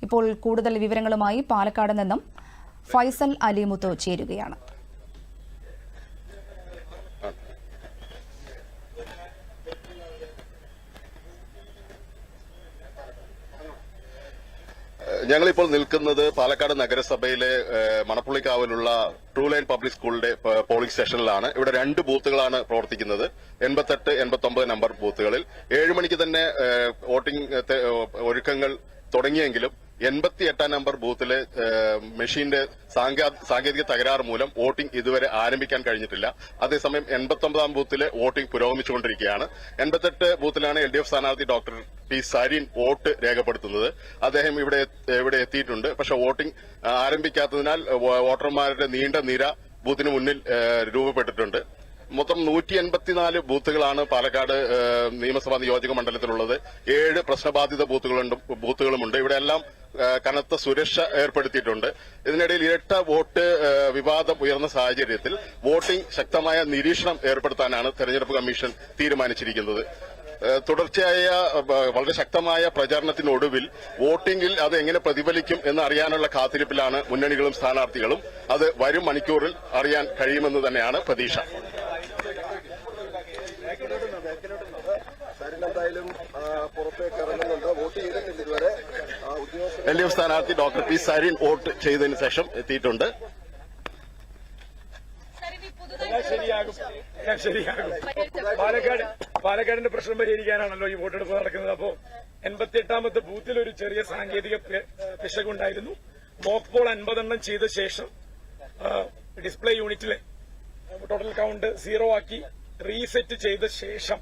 ഇപ്പോൾ കൂടുതൽ വിവരങ്ങളുമായി പാലക്കാട് നിന്നും ഫൈസൽ അലിമുത്ത് ചേരുകയാണ്. ഞങ്ങളിപ്പോൾ നിൽക്കുന്നത് പാലക്കാട് നഗരസഭയിലെ മണപ്പുള്ളിക്കാവിലുള്ള ട്രൂ ലൈൻ പബ്ലിക് സ്കൂളിന്റെ പോളിംഗ് സ്റ്റേഷനിലാണ്. ഇവിടെ 2 ബൂത്തുകളാണ് പ്രവർത്തിക്കുന്നത്. 88, 89 നമ്പർ ബൂത്തുകളിൽ 7 മണിക്ക് തന്നെ വോട്ടിംഗ് ഒരുക്കങ്ങൾ തുടങ്ങിയെങ്കിലും 88 നമ്പർ ബൂത്തിലെ മെഷീന്റെ സാങ്കേതിക തകരാറ് മൂലം വോട്ടിംഗ് ഇതുവരെ ആരംഭിക്കാൻ കഴിഞ്ഞിട്ടില്ല. അതേസമയം 89 ബൂത്തിലെ വോട്ടിംഗ് പുരോഗമിച്ചുകൊണ്ടിരിക്കുകയാണ്. 88 ബൂത്തിലാണ് LDF സ്ഥാനാർത്ഥി ഡോക്ടർ പി സരീൻ വോട്ട് രേഖപ്പെടുത്തുന്നത്. അദ്ദേഹം ഇവിടെ എത്തിയിട്ടുണ്ട്. പക്ഷെ വോട്ടിംഗ് ആരംഭിക്കാത്തതിനാൽ വോട്ടർമാരുടെ നീണ്ട നിര ബൂത്തിന് മുന്നിൽ രൂപപ്പെട്ടിട്ടുണ്ട്. മൊത്തം 184 ബൂത്തുകളാണ് പാലക്കാട് നിയമസഭാ നിയോജക മണ്ഡലത്തിലുള്ളത്. 7 പ്രശ്നബാധിത ബൂത്തുകളുമുണ്ട്. ഇവിടെയെല്ലാം കനത്ത സുരക്ഷ ഏർപ്പെടുത്തിയിട്ടുണ്ട്. ഇതിനിടയിൽ ഇരട്ട വോട്ട് വിവാദം ഉയർന്ന സാഹചര്യത്തിൽ വോട്ടിംഗ് ശക്തമായ നിരീക്ഷണം ഏർപ്പെടുത്താനാണ് തെരഞ്ഞെടുപ്പ് കമ്മീഷൻ തീരുമാനിച്ചിരിക്കുന്നത്. തുടർച്ചയായ വളരെ ശക്തമായ പ്രചാരണത്തിനൊടുവിൽ വോട്ടിംഗിൽ അത് എങ്ങനെ പ്രതിഫലിക്കും എന്ന് അറിയാനുള്ള കാത്തിരിപ്പിലാണ് മുന്നണികളും സ്ഥാനാർത്ഥികളും. അത് വരും മണിക്കൂറിൽ അറിയാൻ കഴിയുമെന്ന് തന്നെയാണ് പ്രതീക്ഷ. LDF സ്ഥാനാർത്ഥി ഡോക്ടർ പി സരീൻ വോട്ട് ചെയ്തതിനു ശേഷം എത്തിയിട്ടുണ്ട്. ശരിയാകും. പാലക്കാടിന്റെ പ്രശ്നം പരിഹരിക്കാനാണല്ലോ ഈ വോട്ടെടുപ്പ് നടക്കുന്നത്. അപ്പോ 88ാമത്തെ ബൂത്തിൽ ഒരു ചെറിയ സാങ്കേതിക പിശകുണ്ടായിരുന്നു. മോക്ക് പോൾ 50 ചെയ്ത ശേഷം ഡിസ്പ്ലേ യൂണിറ്റിലെ ടോട്ടൽ കൌണ്ട് 0 ആക്കി റീസെറ്റ് ചെയ്ത ശേഷം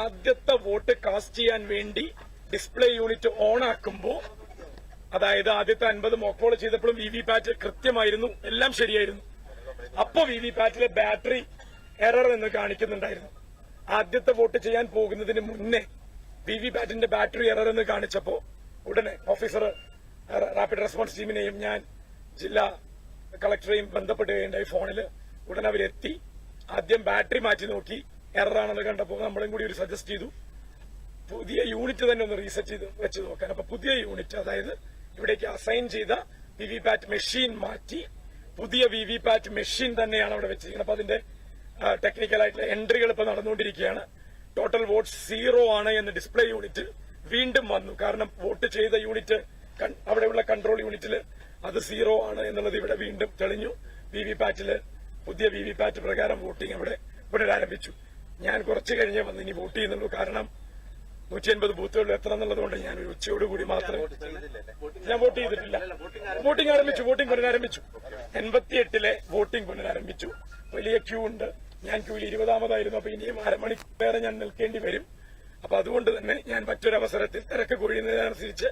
ആദ്യത്തെ വോട്ട് കാസ്റ്റ് ചെയ്യാൻ വേണ്ടി ഡിസ്പ്ലേ യൂണിറ്റ് ഓൺ ആക്കുമ്പോൾ, അതായത് ആദ്യത്തെ 50 മോക്ക് പോൾ ചെയ്തപ്പോഴും VVPAT കൃത്യമായിരുന്നു, എല്ലാം ശരിയായിരുന്നു. അപ്പോ VVPATലെ ബാറ്ററി എറർ എന്ന് കാണിക്കുന്നുണ്ടായിരുന്നു. ആദ്യത്തെ വോട്ട് ചെയ്യാൻ പോകുന്നതിന് മുന്നേ VVPATന്റെ ബാറ്ററി എറർ എന്ന് കാണിച്ചപ്പോ ഉടനെ ഓഫീസർ റാപ്പിഡ് റെസ്പോൺസ് ടീമിനെയും ഞാൻ ജില്ലാ കളക്ടറെയും ബന്ധപ്പെടുകയുണ്ടായി ഫോണില്. ഉടനെ അവരെത്തി. ആദ്യം ബാറ്ററി മാറ്റി നോക്കി, എററാണെന്ന് കണ്ടപ്പോൾ നമ്മളും കൂടി ഒരു സജസ്റ്റ് ചെയ്തു പുതിയ യൂണിറ്റ് തന്നെ ഒന്ന് റീസെറ്റ് ചെയ്ത് വെച്ച് നോക്കാൻ. അപ്പൊ പുതിയ യൂണിറ്റ്, അതായത് ഇവിടേക്ക് അസൈൻ ചെയ്ത VVPAT മെഷീൻ മാറ്റി പുതിയ VVPAT മെഷീൻ തന്നെയാണ് അവിടെ വെച്ചിരിക്കുന്നത്. അപ്പൊ അതിന്റെ ടെക്നിക്കലായിട്ടുള്ള എൻട്രികൾ ഇപ്പൊ നടന്നുകൊണ്ടിരിക്കുകയാണ്. ടോട്ടൽ വോട്ട് 0 ആണ് എന്ന് ഡിസ്പ്ലേ യൂണിറ്റ് വീണ്ടും വന്നു. കാരണം വോട്ട് ചെയ്ത യൂണിറ്റ് അവിടെയുള്ള കൺട്രോൾ യൂണിറ്റിൽ അത് 0 ആണ് എന്നുള്ളത് ഇവിടെ വീണ്ടും തെളിഞ്ഞു. VVPATല് പുതിയ VVPAT പ്രകാരം വോട്ടിംഗ് അവിടെ പുനരാരംഭിച്ചു. ഞാൻ കുറച്ചു കഴിഞ്ഞേ വന്ന് ഇനി വോട്ട് ചെയ്യുന്നുള്ളൂ. കാരണം 180 ബൂത്തുകളിൽ എത്ര എന്നുള്ളതുകൊണ്ട് ഞാൻ ഒരു ഉച്ചയോടുകൂടി മാത്രമേ ഞാൻ വോട്ട് ചെയ്തിട്ടില്ല. വോട്ടിംഗ് പുനരാരംഭിച്ചു. 88ലെ വോട്ടിംഗ് പുനരാരംഭിച്ചു. വലിയ ക്യൂ ഉണ്ട്. ഞാൻ ക്യൂവിൽ 20ാമതായിരുന്നു. അപ്പൊ ഇനിയും അരമണിക്കൂർ ഞാൻ നിൽക്കേണ്ടി വരും. അപ്പൊ അതുകൊണ്ട് തന്നെ ഞാൻ മറ്റൊരവസരത്തിൽ തിരക്ക് കൊഴിയുന്നതിനനുസരിച്ച്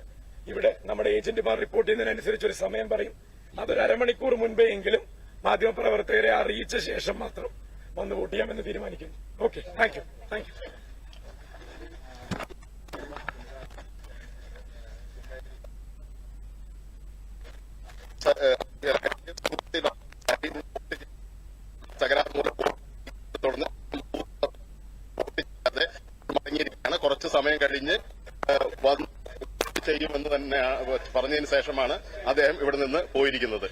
ഇവിടെ നമ്മുടെ ഏജന്റുമാർ റിപ്പോർട്ട് ചെയ്യുന്നതിനനുസരിച്ച് ഒരു സമയം പറയും. അതൊരു അരമണിക്കൂർ മുൻപേ എങ്കിലും മാധ്യമപ്രവർത്തകരെ അറിയിച്ച ശേഷം മാത്രം വന്ന് വോട്ട് ചെയ്യാമെന്ന് തീരുമാനിക്കുന്നു. Okay, thank you. കുറച്ച് സമയം കഴിഞ്ഞ് ചെയ്യുമെന്ന് തന്നെ പറഞ്ഞതിന് ശേഷമാണ് അദ്ദേഹം ഇവിടെ നിന്ന് പോയിരിക്കുന്നത്.